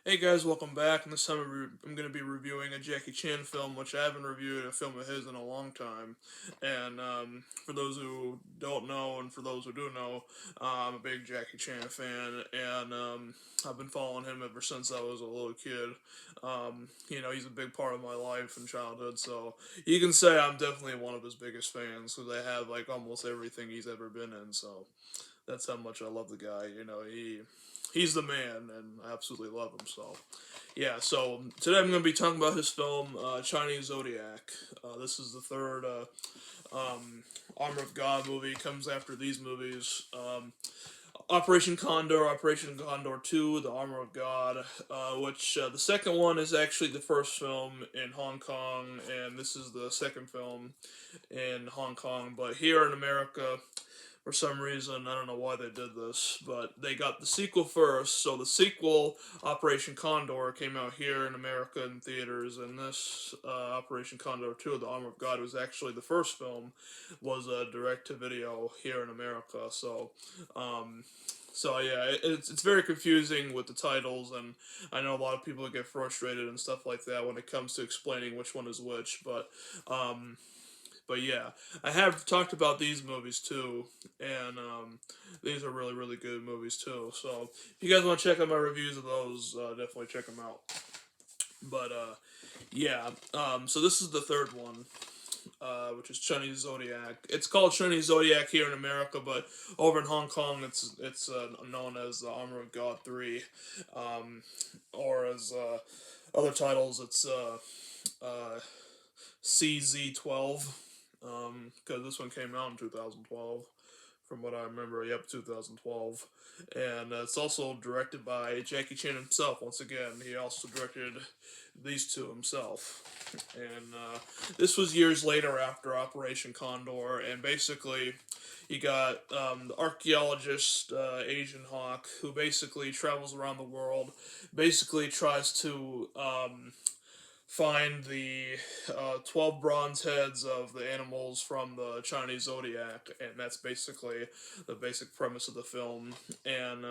Hey guys, welcome back. And this time I'm going to be reviewing a Jackie Chan film, which I haven't reviewed a film of his in a long time. And for those who don't know, and for those who do know, I'm a big Jackie Chan fan, and I've been following him ever since I was a little kid. He's a big part of my life and childhood, so you can say I'm definitely one of his biggest fans because I have like almost everything he's ever been in. So that's how much I love the guy. He's the man, and I absolutely love him. So yeah. So today I'm going to be talking about his film Chinese Zodiac. This is the third Armor of God movie. Comes after these movies. Operation Condor 2, The Armor of God, which the second one is actually the first film in Hong Kong, and this is the second film in Hong Kong. But here in America, for some reason, I don't know why they did this, but they got the sequel first. So the sequel, Operation Condor, came out here in America in theaters, and this Operation Condor 2, The Armor of God, was actually the first film, was a direct-to-video here in America. Um, so yeah, it's very confusing with the titles, and I know a lot of people get frustrated and stuff like that when it comes to explaining which one is which. Um, but yeah, I have talked about these movies too, and these are really really good movies too. So if you guys want to check out my reviews of those, definitely check them out. But yeah, so this is the third one, which is Chinese Zodiac. It's called Chinese Zodiac here in America, but over in Hong Kong, it's known as the Armor of God 3, um, or as other titles, it's CZ12, because this one came out in 2012, from what I remember. Yep, 2012, and it's also directed by Jackie Chan himself. Once again, he also directed these two himself, and this was years later after Operation Condor, and basically. You got the archaeologist Asian Hawk, who basically travels around the world, basically tries to find the 12 bronze heads of the animals from the Chinese Zodiac, and that's basically the basic premise of the film. And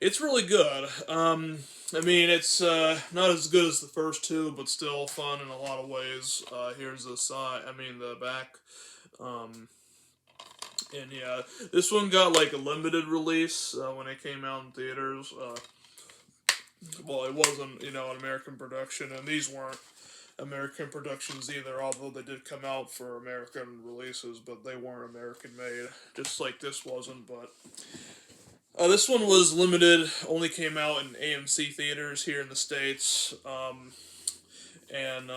it's really good. I mean, it's not as good as the first two, but still fun in a lot of ways. Here's the side, I mean, the back. Um, and yeah, this one got like a limited release when it came out in theaters. Well, it wasn't, an American production, and these weren't American productions either, although they did come out for American releases, but they weren't American made, just like this wasn't. But this one was limited, only came out in AMC theaters here in the States, and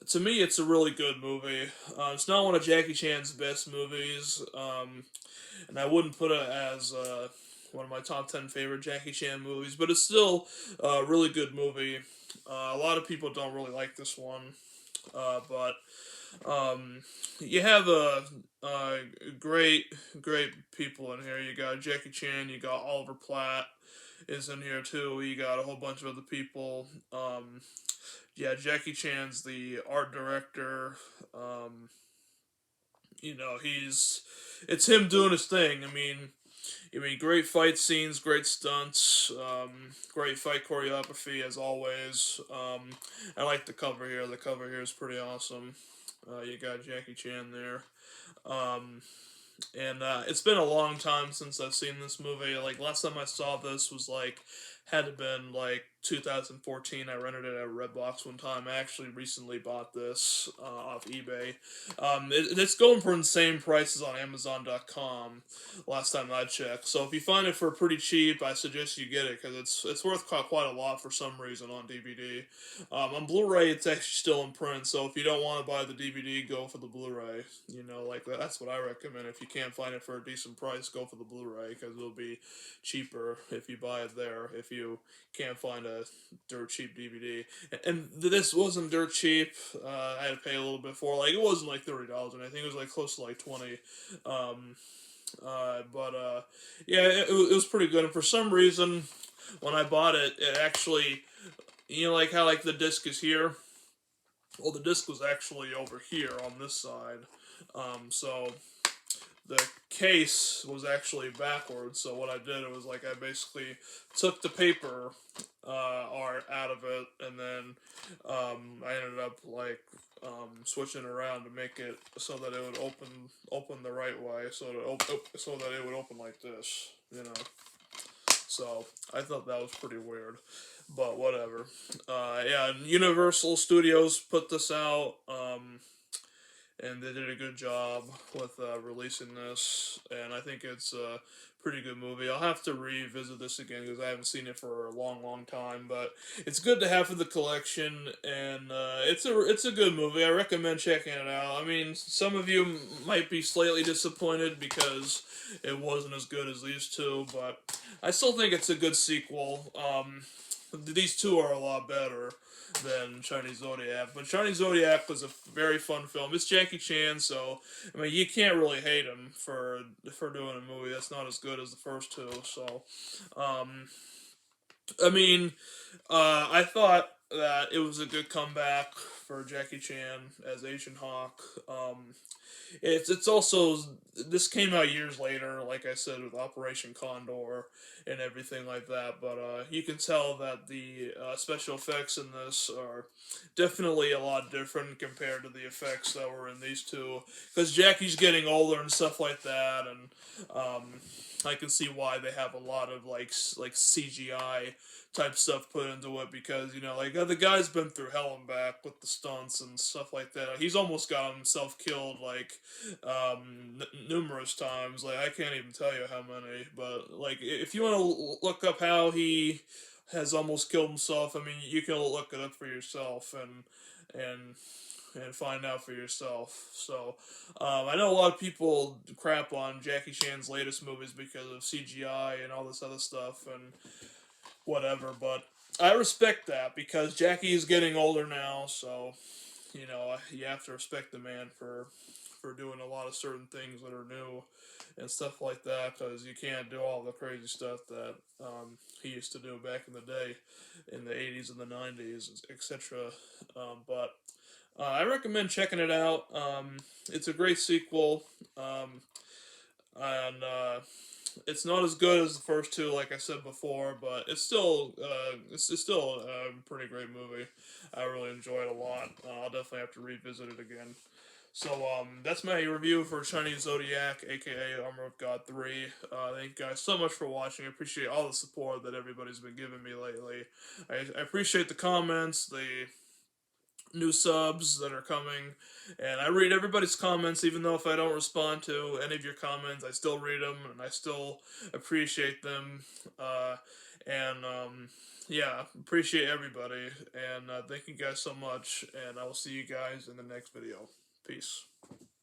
to me, it's a really good movie. It's not one of Jackie Chan's best movies, and I wouldn't put it as one of my top 10 favorite Jackie Chan movies, but it's still a really good movie. A lot of people don't really like this one, but you have great, great people in here. You got Jackie Chan, you got Oliver Platt is in here too. You got a whole bunch of other people. Yeah, Jackie Chan's the art director. Um, he's it's him doing his thing. I mean, great fight scenes, great stunts, great fight choreography as always. I like the cover here. The cover here is pretty awesome. You got Jackie Chan there. Um, and it's been a long time since I've seen this movie. Like last time I saw this was like had to been like 2014. I rented it at Redbox one time. I actually recently bought this off eBay. It's going for insane prices on Amazon.com. Last time I checked. So if you find it for pretty cheap, I suggest you get it because it's worth quite a lot for some reason on DVD. On Blu-ray, it's actually still in print. So if you don't want to buy the DVD, go for the Blu-ray. Like that's what I recommend. If you can't find it for a decent price, go for the Blu-ray because it'll be cheaper if you buy it there. If you can't find a dirt cheap DVD, and this wasn't dirt cheap. I had to pay a little bit for. Like it wasn't like $30, and I think it was like close to like 20. Um, but yeah, it was pretty good. And for some reason, when I bought it, it actually, like how like the disc is here. Well, the disc was actually over here on this side. So the case was actually backwards. So what I did was like I basically took the paper art out of it, and then I ended up like switching around to make it so that it would open the right way, so that it would open like this, you know. So I thought that was pretty weird, but whatever. Yeah, and Universal Studios put this out. And they did a good job with releasing this, and I think it's a pretty good movie. I'll have to revisit this again because I haven't seen it for a long, long time, but it's good to have for the collection, and it's a good movie. I recommend checking it out. I mean, some of you might be slightly disappointed because it wasn't as good as these two, but I still think it's a good sequel. These two are a lot better than Chinese Zodiac. But Chinese Zodiac was a very fun film. It's Jackie Chan, so I mean you can't really hate him for doing a movie that's not as good as the first two. So, um, I mean, I thought that it was a good comeback for Jackie Chan as Asian Hawk. It's also this came out years later, like I said, with Operation Condor and everything like that. But you can tell that the special effects in this are definitely a lot different compared to the effects that were in these two. Because Jackie's getting older and stuff like that, and I can see why they have a lot of like CGI type stuff put into it because like the guy's been through hell and back with the stunts and stuff like that. He's almost got himself killed like numerous times. Like I can't even tell you how many, but like if you want to look up how he has almost killed himself, I mean you can look it up for yourself and and find out for yourself. So, I know a lot of people crap on Jackie Chan's latest movies because of CGI and all this other stuff and whatever, but I respect that because Jackie is getting older now, so you have to respect the man for doing a lot of certain things that are new and stuff like that because you can't do all the crazy stuff that he used to do back in the day in the 80s and the 90s, etc. But I recommend checking it out. It's a great sequel. And it's not as good as the first two, like I said before, but it's still a pretty great movie. I really enjoy it a lot. I'll definitely have to revisit it again. So that's my review for Chinese Zodiac, aka Armor of God 3. Thank you guys so much for watching. I appreciate all the support that everybody's been giving me lately. I appreciate the comments, the new subs that are coming, and I read everybody's comments, even though if I don't respond to any of your comments, I still read them and I still appreciate them. And yeah, appreciate everybody, and thank you guys so much, and I will see you guys in the next video. Peace.